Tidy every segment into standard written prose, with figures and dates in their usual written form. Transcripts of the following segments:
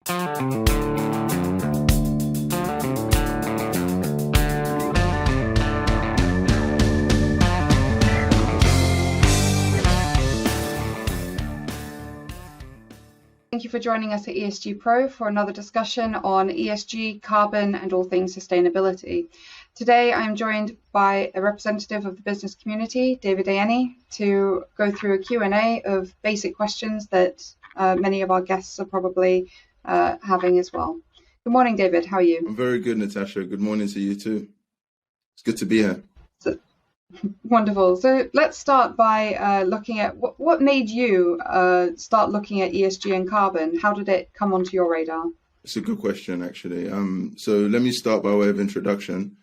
Thank you for joining us at ESG PRO for another discussion on ESG, carbon, and all things sustainability. Today, I'm joined by a representative of the business community, David Ayeni, to go through a Q&A of basic questions that many of our guests are probably having as well. Good morning, David. How are you? I'm very good, Natasha. Good morning to you too. It's good to be here. Wonderful. So let's start by looking at what made you start looking at ESG and carbon. How did it come onto your radar? It's a good question, actually. So let me start by way of introduction.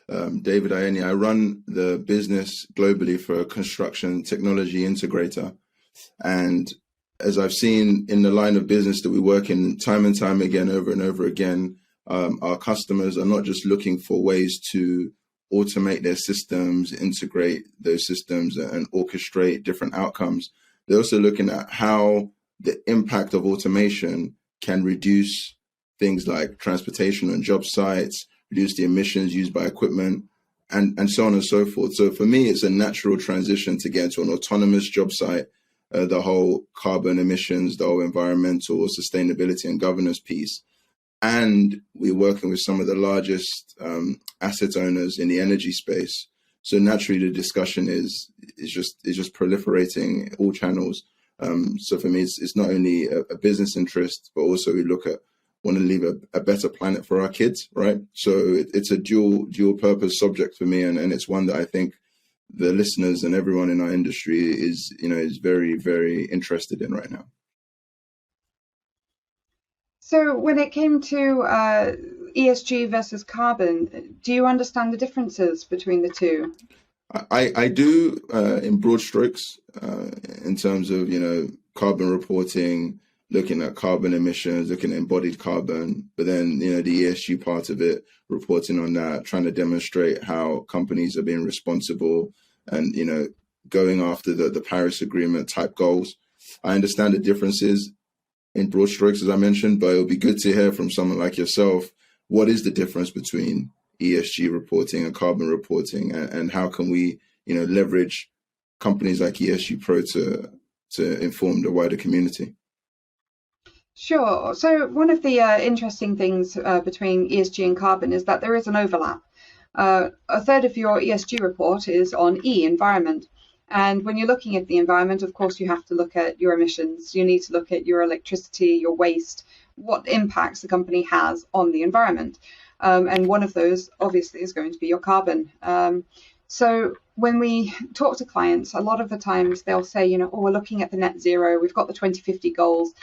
David Ayeni. I run the business globally for a construction technology integrator. And as I've seen in the line of business that we work in time and time again, over and over again, our customers are not just looking for ways to automate their systems, integrate those systems and orchestrate different outcomes. They're also looking at how the impact of automation can reduce things like transportation on job sites, reduce the emissions used by equipment, and so on and so forth. So for me, it's a natural transition to get into an autonomous job site, the whole carbon emissions, the whole environmental sustainability and governance piece. And we're working with some of the largest asset owners in the energy space. So naturally, the discussion is just proliferating all channels. So for me, it's not only a business interest, but also we want to leave a better planet for our kids, right? So it's a dual purpose subject for me, and it's one that I think the listeners and everyone in our industry is very, very interested in right now. So when it came to ESG versus carbon, do you understand the differences between the two? I do in broad strokes in terms of, carbon reporting, looking at carbon emissions, looking at embodied carbon, but then, the ESG part of it, reporting on that, trying to demonstrate how companies are being responsible and, going after the Paris Agreement type goals. I understand the differences in broad strokes, as I mentioned, but it would be good to hear from someone like yourself, what is the difference between ESG reporting and carbon reporting, and how can we, leverage companies like ESG PRO to inform the wider community? Sure. So one of the interesting things between ESG and carbon is that there is an overlap. A third of your ESG report is on E, environment. And when you're looking at the environment, of course, you have to look at your emissions. You need to look at your electricity, your waste, what impacts the company has on the environment. And one of those, obviously, is going to be your carbon. So when we talk to clients, a lot of the times they'll say, we're looking at the net zero, we've got the 2050 goals.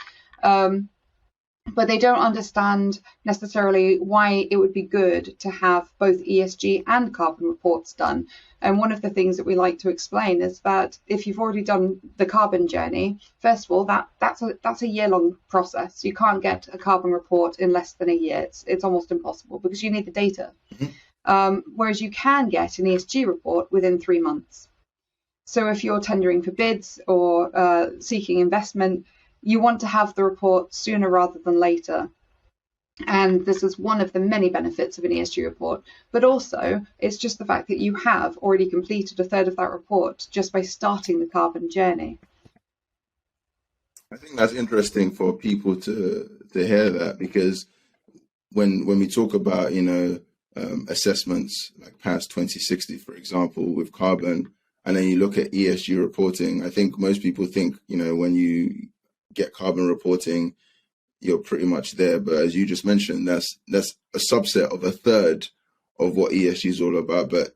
But they don't understand necessarily why it would be good to have both ESG and carbon reports done. And one of the things that we like to explain is that if you've already done the carbon journey, first of all, that's a year-long process. You can't get a carbon report in less than a year. It's almost impossible because you need the data. Mm-hmm. Whereas you can get an ESG report within 3 months. So if you're tendering for bids or seeking investment, you want to have the report sooner rather than later. And this is one of the many benefits of an ESG report. But also, it's just the fact that you have already completed a third of that report just by starting the carbon journey. I think that's interesting for people to hear that, because when we talk about, assessments like past 2060, for example, with carbon, and then you look at ESG reporting, I think most people think, when you get carbon reporting, you're pretty much there. But as you just mentioned, that's a subset of a third of what ESG is all about. But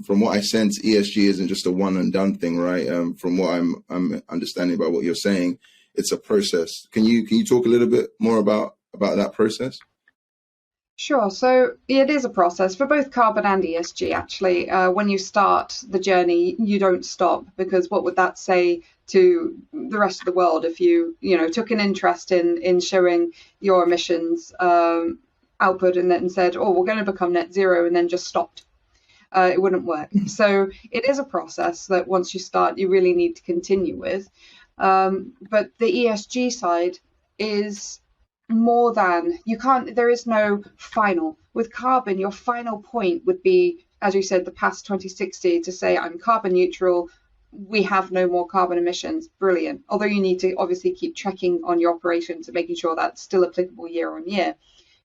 from what I sense, ESG isn't just a one and done thing, right? From what I'm understanding about what you're saying, it's a process. Can you talk a little bit more about that process? Sure. So it is a process for both carbon and ESG, actually. When you start the journey, you don't stop, because what would that say to the rest of the world if you took an interest in showing your emissions output and then said, oh, we're going to become net zero, and then just stopped? It wouldn't work. So it is a process that once you start, you really need to continue with. But the ESG side is more than, you can't, there is no final. With carbon, your final point would be, as you said, the past 2060 to say, I'm carbon neutral, we have no more carbon emissions. Brilliant. Although you need to obviously keep checking on your operations and making sure that's still applicable year on year.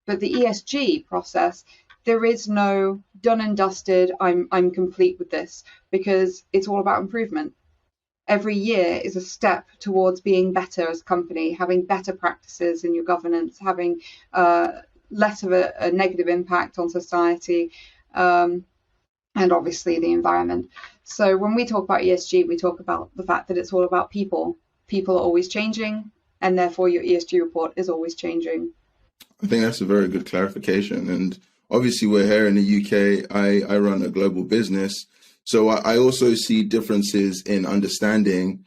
But the ESG process, there is no done and dusted, I'm complete with this, because it's all about improvement. Every year is a step towards being better as a company, having better practices in your governance, having less of a negative impact on society, and obviously the environment. So when we talk about ESG, we talk about the fact that it's all about people. People are always changing, and therefore your ESG report is always changing. I think that's a very good clarification. And obviously, we're here in the UK. I run a global business. So I also see differences in understanding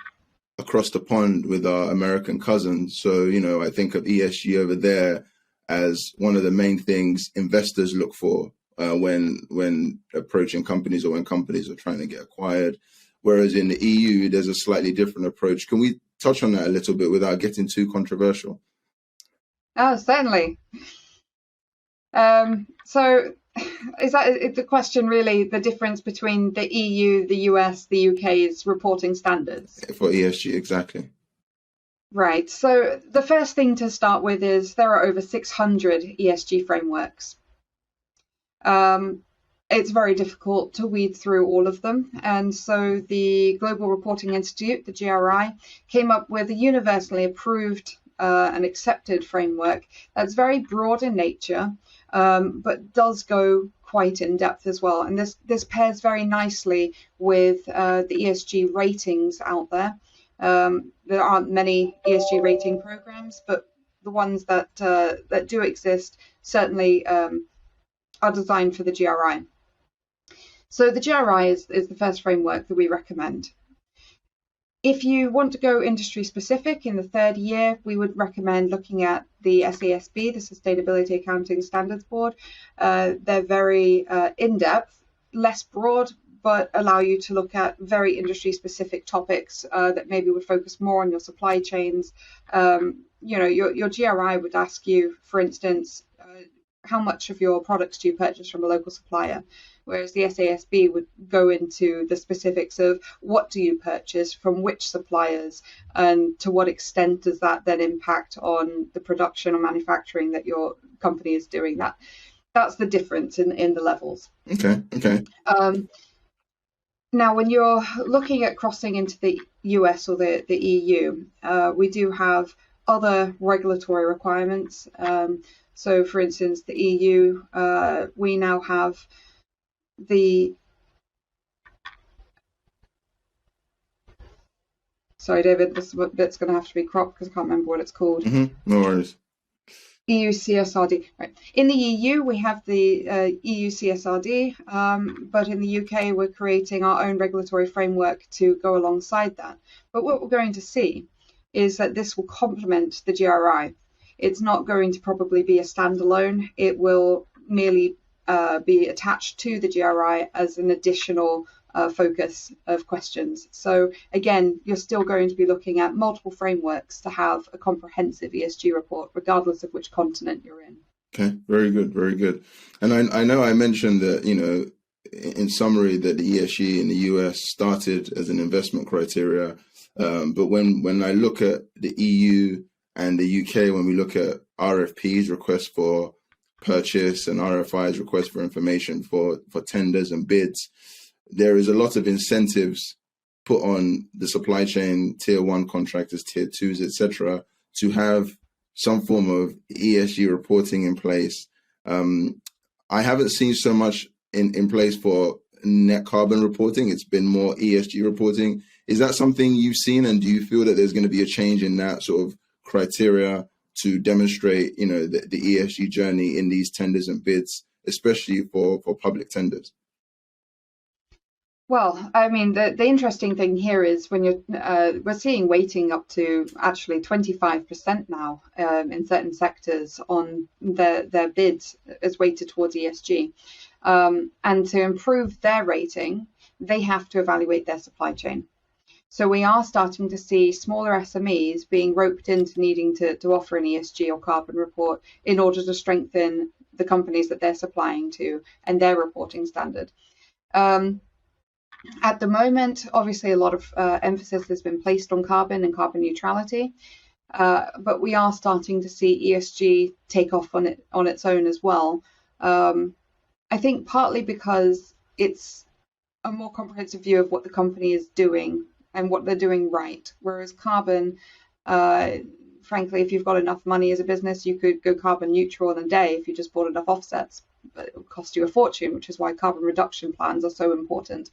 across the pond with our American cousins. So, you know, I think of ESG over there as one of the main things investors look for when approaching companies or when companies are trying to get acquired. Whereas in the EU, there's a slightly different approach. Can we touch on that a little bit without getting too controversial? Oh, certainly. So is that the question really, the difference between the EU, the US, the UK's reporting standards? For ESG, exactly. Right. So the first thing to start with is there are over 600 ESG frameworks. It's very difficult to weed through all of them. And so the Global Reporting Institute, the GRI, came up with a universally approved and accepted framework that's very broad in nature, but does go quite in depth as well. And this pairs very nicely with the ESG ratings out there. There aren't many ESG rating programs, but the ones that do exist certainly are designed for the GRI. So the GRI is the first framework that we recommend. If you want to go industry specific in the third year, we would recommend looking at the SASB, the Sustainability Accounting Standards Board. They're very in-depth, less broad, but allow you to look at very industry specific topics that maybe would focus more on your supply chains. You know, your GRI would ask you, for instance, how much of your products do you purchase from a local supplier? Whereas the SASB would go into the specifics of what do you purchase from which suppliers, and to what extent does that then impact on the production or manufacturing that your company is doing. That's the difference in the levels. Okay. Now, when you're looking at crossing into the US or the EU, we do have other regulatory requirements. So, for instance, the EU, we now have sorry, David, this bit's going to have to be cropped because I can't remember what it's called. No worries. EU CSRD. Right. In the EU, we have the EU CSRD, but in the UK, we're creating our own regulatory framework to go alongside that. But what we're going to see is that this will complement the GRI. It's not going to probably be a standalone. It will merely be attached to the GRI as an additional focus of questions. So again, you're still going to be looking at multiple frameworks to have a comprehensive ESG report, regardless of which continent you're in. Okay, very good, very good. And I know I mentioned that, you know, in summary, that the ESG in the US started as an investment criteria. But when I look at the EU and the UK, when we look at RFPs, requests for purchase, and RFIs, requests for information for tenders and bids, there is a lot of incentives put on the supply chain, tier one contractors, tier twos, etc., to have some form of ESG reporting in place. I haven't seen so much in place for net carbon reporting. It's been more ESG reporting. Is that something you've seen, and do you feel that there's going to be a change in that sort of criteria to demonstrate, you know, the ESG journey in these tenders and bids, especially for public tenders? Well, I mean, the interesting thing here is when we're seeing weighting up to actually 25% now in certain sectors on their bids as weighted towards ESG. And to improve their rating, they have to evaluate their supply chain. So we are starting to see smaller SMEs being roped into needing to offer an ESG or carbon report in order to strengthen the companies that they're supplying to and their reporting standard. At the moment, obviously, a lot of emphasis has been placed on carbon and carbon neutrality, but we are starting to see ESG take off on its own as well. I think partly because it's a more comprehensive view of what the company is doing and what they're doing right, whereas carbon, frankly, if you've got enough money as a business, you could go carbon neutral in a day if you just bought enough offsets, but it would cost you a fortune, which is why carbon reduction plans are so important.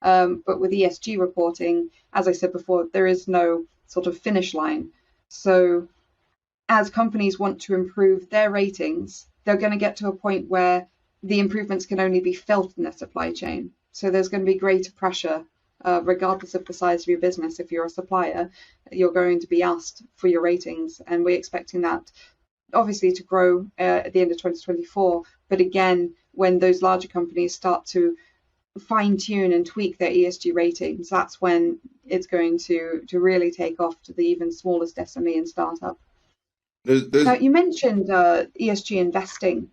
But with ESG reporting, as I said before, there is no sort of finish line. So as companies want to improve their ratings, they're going to get to a point where the improvements can only be felt in their supply chain. So there's going to be greater pressure, regardless of the size of your business. If you're a supplier, you're going to be asked for your ratings, and we're expecting that obviously to grow at the end of 2024. But again, when those larger companies start to fine tune and tweak their ESG ratings, that's when it's going to really take off to the even smallest SME and startup. Now, you mentioned ESG investing,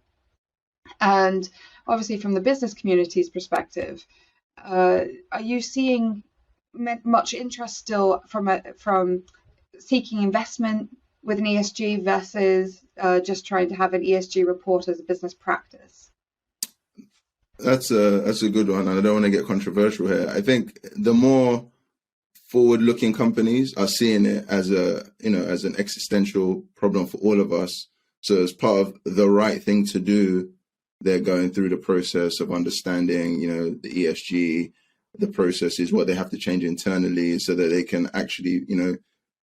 and obviously from the business community's perspective, are you seeing much interest still from seeking investment with an ESG versus just trying to have an ESG report as a business practice? That's a good one, and I don't want to get controversial here. I think the more forward-looking companies are seeing it as as an existential problem for all of us. So as part of the right thing to do, they're going through the process of understanding, the ESG, the processes, what they have to change internally so that they can actually,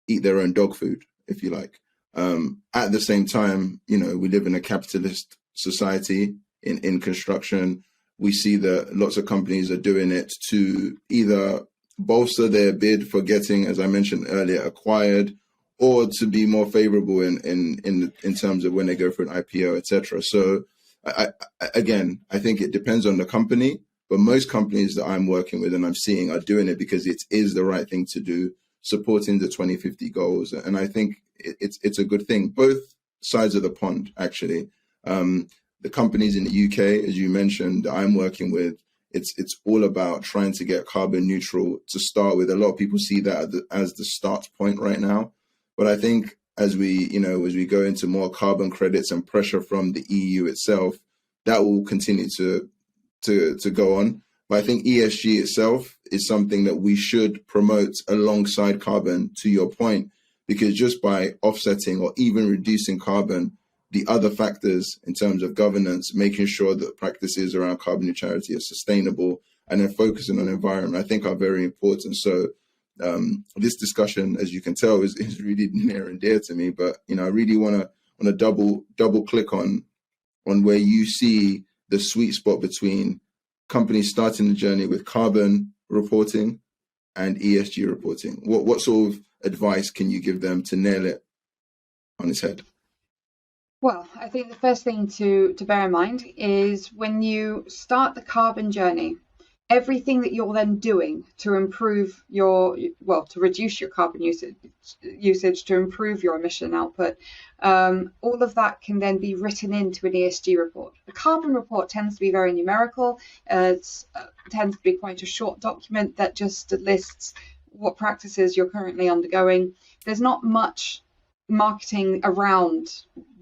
eat their own dog food, if you like. At the same time, we live in a capitalist society in construction. We see that lots of companies are doing it to either bolster their bid for getting, as I mentioned earlier, acquired, or to be more favorable in terms of when they go for an IPO, etc. So I think it depends on the company, but most companies that I'm working with and I'm seeing are doing it because it is the right thing to do, supporting the 2050 goals. And I think it's a good thing, both sides of the pond, actually. The companies in the UK, as you mentioned, that I'm working with, it's all about trying to get carbon neutral to start with. A lot of people see that as the start point right now. But I think as we go into more carbon credits and pressure from the EU itself, that will continue to go on. But I think ESG itself is something that we should promote alongside carbon, to your point, because just by offsetting or even reducing carbon, the other factors in terms of governance, making sure that practices around carbon neutrality are sustainable, and then focusing on environment, I think are very important. So this discussion, as you can tell, is really near and dear to me. But I really want to double click on where you see the sweet spot between companies starting the journey with carbon reporting and ESG reporting. What sort of advice can you give them to nail it on its head? Well, I think the first thing to bear in mind is when you start the carbon journey, everything that you're then doing to improve to reduce your carbon usage, to improve your emission output, all of that can then be written into an ESG report. The carbon report tends to be very numerical. It tends to be quite a short document that just lists what practices you're currently undergoing. There's not much marketing around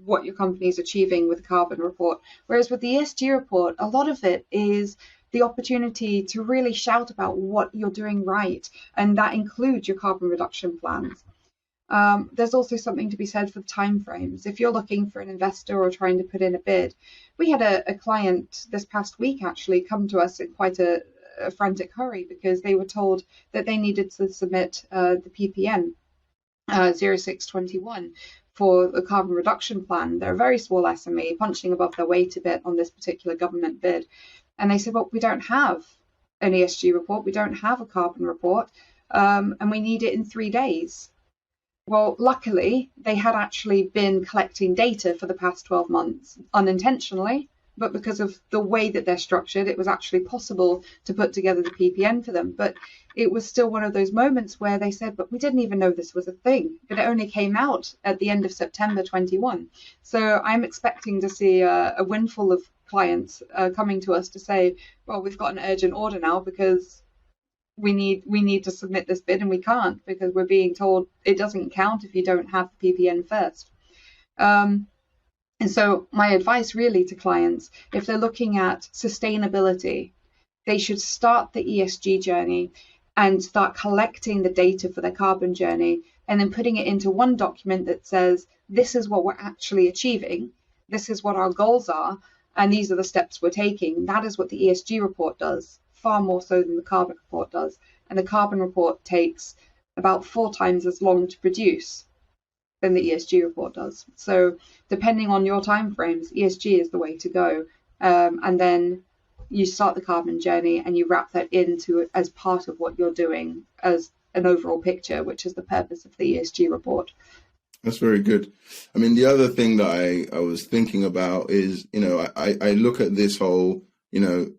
what your company is achieving with the carbon report. Whereas with the ESG report, a lot of it is the opportunity to really shout about what you're doing right, and that includes your carbon reduction plans. There's also something to be said for the timeframes. If you're looking for an investor or trying to put in a bid, we had a client this past week actually come to us in quite a frantic hurry because they were told that they needed to submit the PPN 0621 for the carbon reduction plan. They're a very small SME, punching above their weight a bit on this particular government bid. And they said, well, we don't have an ESG report, we don't have a carbon report, and we need it in 3 days. Well, luckily, they had actually been collecting data for the past 12 months unintentionally, but because of the way that they're structured, it was actually possible to put together the PPN for them. But it was still one of those moments where they said, but we didn't even know this was a thing. But it only came out at the end of September 21. So I'm expecting to see a windfall of clients coming to us to say, well, we've got an urgent order now because we need to submit this bid and we can't because we're being told it doesn't count if you don't have the PPN first. And so my advice really to clients, if they're looking at sustainability, they should start the ESG journey and start collecting the data for their carbon journey and then putting it into one document that says, this is what we're actually achieving, this is what our goals are, and these are the steps we're taking. That is what the ESG report does, far more so than the carbon report does. And the carbon report takes about 4 times as long to produce than the ESG report does. So depending on your timeframes, ESG is the way to go. And then you start the carbon journey and you wrap that into as part of what you're doing as an overall picture, which is the purpose of the ESG report. That's very good. I mean, the other thing that I was thinking about is, I look at this whole, the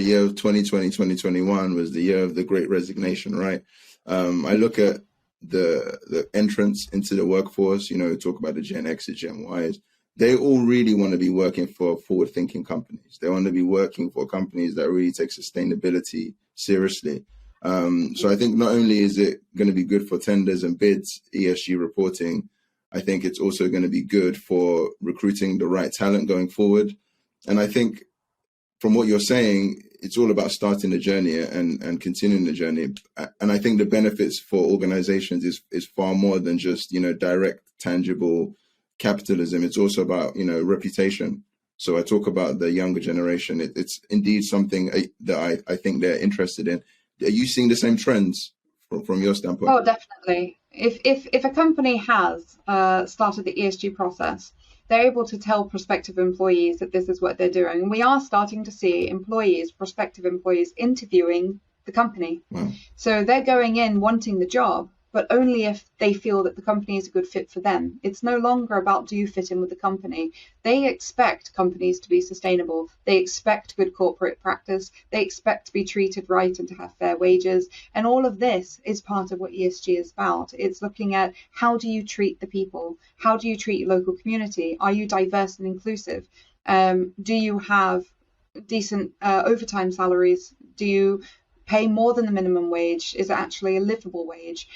year of 2020, 2021 was the year of the Great Resignation, right? I look at the entrance into the workforce, talk about the Gen X's, Gen Y's. They all really want to be working for forward-thinking companies. They want to be working for companies that really take sustainability seriously. So I think not only is it going to be good for tenders and bids, ESG reporting, I think it's also going to be good for recruiting the right talent going forward. And I think from what you're saying, it's all about starting the journey and continuing the journey. And I think the benefits for organizations is far more than just, direct, tangible capitalism. It's also about, reputation. So I talk about the younger generation. It's indeed something that I think they're interested in. Are you seeing the same trends from your standpoint? Oh, definitely. If a company has started the ESG process, they're able to tell prospective employees that this is what they're doing. And we are starting to see prospective employees interviewing the company. Wow. So they're going in wanting the job, but only if they feel that the company is a good fit for them. It's no longer about, do you fit in with the company? They expect companies to be sustainable. They expect good corporate practice. They expect to be treated right and to have fair wages. And all of this is part of what ESG is about. It's looking at, how do you treat the people? How do you treat your local community? Are you diverse and inclusive? Do you have decent overtime salaries? Do you pay more than the minimum wage? Is it actually a livable wage?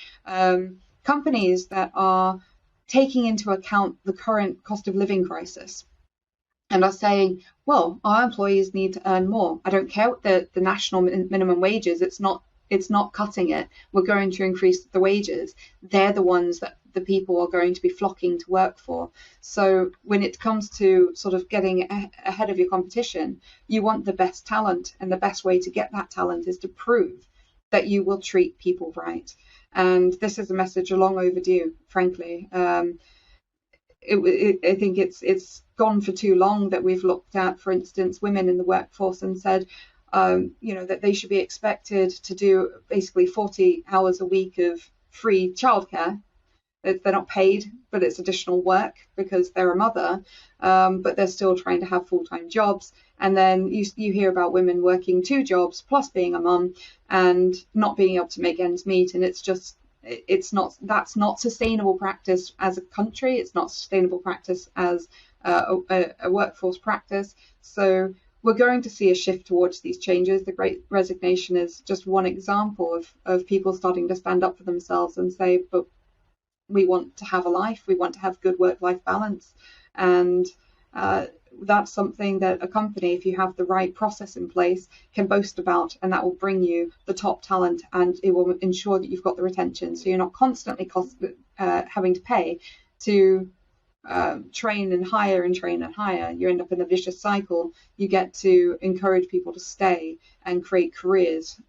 Companies that are taking into account the current cost of living crisis and are saying, well, our employees need to earn more. I don't care what the national minimum wage is. It's not cutting it. We're going to increase the wages. They're the ones that the people are going to be flocking to work for. So when it comes to sort of getting ahead of your competition, you want the best talent, and the best way to get that talent is to prove that you will treat people right. And this is a message long overdue, frankly. I think it's gone for too long that we've looked at, for instance, women in the workforce and said, that they should be expected to do basically 40 hours a week of free childcare. They're not paid, but it's additional work because they're a mother, but they're still trying to have full-time jobs. And then you hear about women working 2 jobs plus being a mum and not being able to make ends meet. And that's not sustainable practice as a country. It's not sustainable practice as a workforce practice. So we're going to see a shift towards these changes. The Great Resignation is just one example of people starting to stand up for themselves and say, but we want to have a life, we want to have good work-life balance. And that's something that a company, if you have the right process in place, can boast about, and that will bring you the top talent, and it will ensure that you've got the retention. So you're not constantly having to pay to train and hire and train and hire. You end up in a vicious cycle. You get to encourage people to stay and create careers.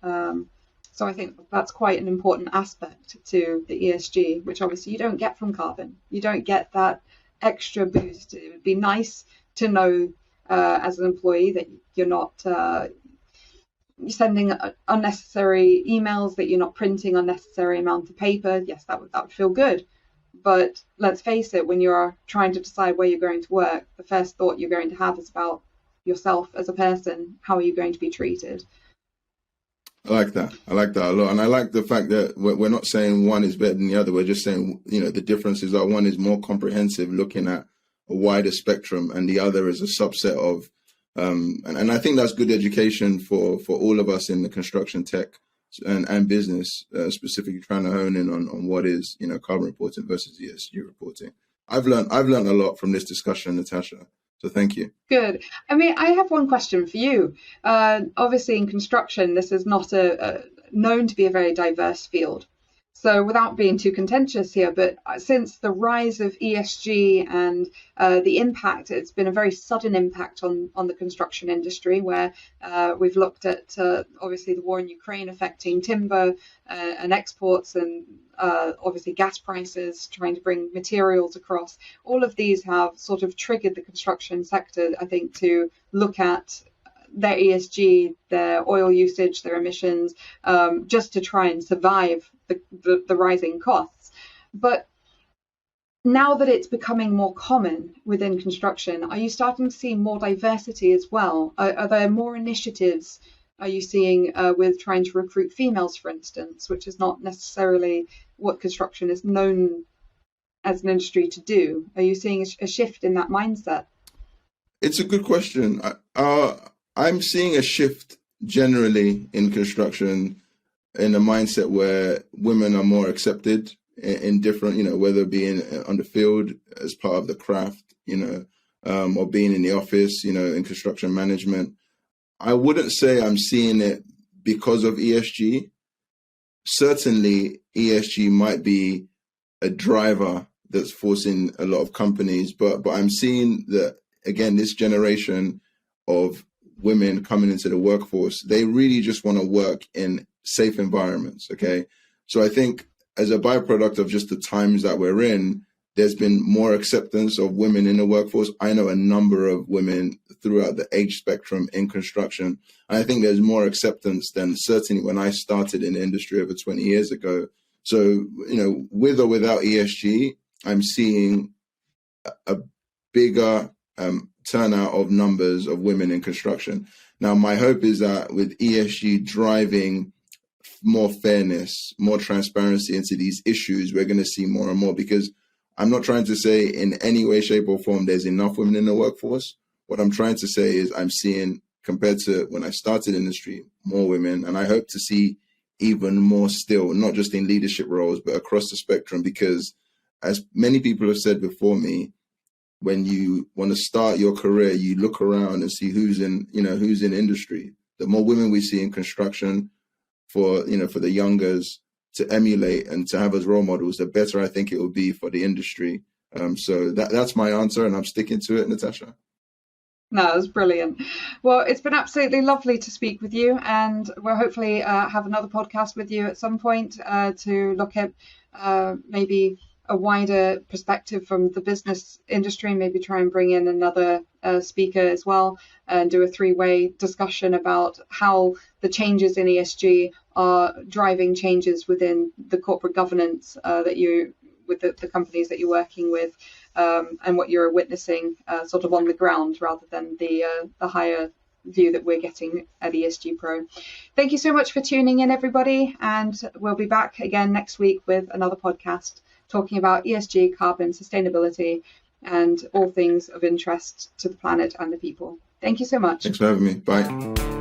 So I think that's quite an important aspect to the ESG, which obviously you don't get from carbon. You don't get that extra boost. It would be nice to know as an employee that you're not sending unnecessary emails, that you're not printing unnecessary amount of paper. Yes, that would feel good. But let's face it, when you're trying to decide where you're going to work, the first thought you're going to have is about yourself as a person. How are you going to be treated? I like that. I like that a lot. And I like the fact that we're not saying one is better than the other. We're just saying, the differences are one is more comprehensive, looking at a wider spectrum, and the other is a subset of, and I think that's good education for all of us in the construction tech and business, specifically trying to hone in on what is, carbon reporting versus ESG reporting. I've learned a lot from this discussion, Natasha. So thank you. Good. I mean, I have one question for you. Obviously, in construction, this is not known to be a very diverse field. So without being too contentious here, but since the rise of ESG and the impact, it's been a very sudden impact on the construction industry, where we've looked at obviously the war in Ukraine affecting timber and exports, and obviously gas prices, trying to bring materials across. All of these have sort of triggered the construction sector, I think, to look at their ESG, their oil usage, their emissions, just to try and survive the rising costs. But now that it's becoming more common within construction, are you starting to see more diversity as well? Are there more initiatives? Are you seeing with trying to recruit females, for instance, which is not necessarily what construction is known as an industry to do? Are you seeing a shift in that mindset? It's a good question. I'm seeing a shift generally in construction, in a mindset where women are more accepted in different, whether being on the field as part of the craft, or being in the office, in construction management. I wouldn't say I'm seeing it because of ESG. Certainly, ESG might be a driver that's forcing a lot of companies, but I'm seeing that, again, this generation of women coming into the workforce, they really just want to work in safe environments. Okay. So I think as a byproduct of just the times that we're in, there's been more acceptance of women in the workforce. I know a number of women throughout the age spectrum in construction. And I think there's more acceptance than certainly when I started in the industry over 20 years ago. So, with or without ESG, I'm seeing a bigger turnout of numbers of women in construction. Now, my hope is that with ESG driving more fairness, more transparency into these issues, we're going to see more and more, because I'm not trying to say in any way, shape or form there's enough women in the workforce. What I'm trying to say is I'm seeing, compared to when I started in the industry, more women, and I hope to see even more still, not just in leadership roles, but across the spectrum, because as many people have said before me, when you want to start your career, you look around and see who's in industry. The more women we see in construction, for the youngers to emulate and to have as role models, the better I think it will be for the industry. So that's my answer, and I'm sticking to it, Natasha. No, it's brilliant. Well, it's been absolutely lovely to speak with you, and we'll hopefully have another podcast with you at some point to look at maybe a wider perspective from the business industry, maybe try and bring in another speaker as well, and do a three-way discussion about how the changes in ESG are driving changes within the corporate governance with the companies that you're working with, and what you're witnessing sort of on the ground, rather than the higher view that we're getting at ESG Pro. Thank you so much for tuning in, everybody, and we'll be back again next week with another podcast talking about ESG, carbon, sustainability, and all things of interest to the planet and the people. Thank you so much. Thanks for having me. Bye.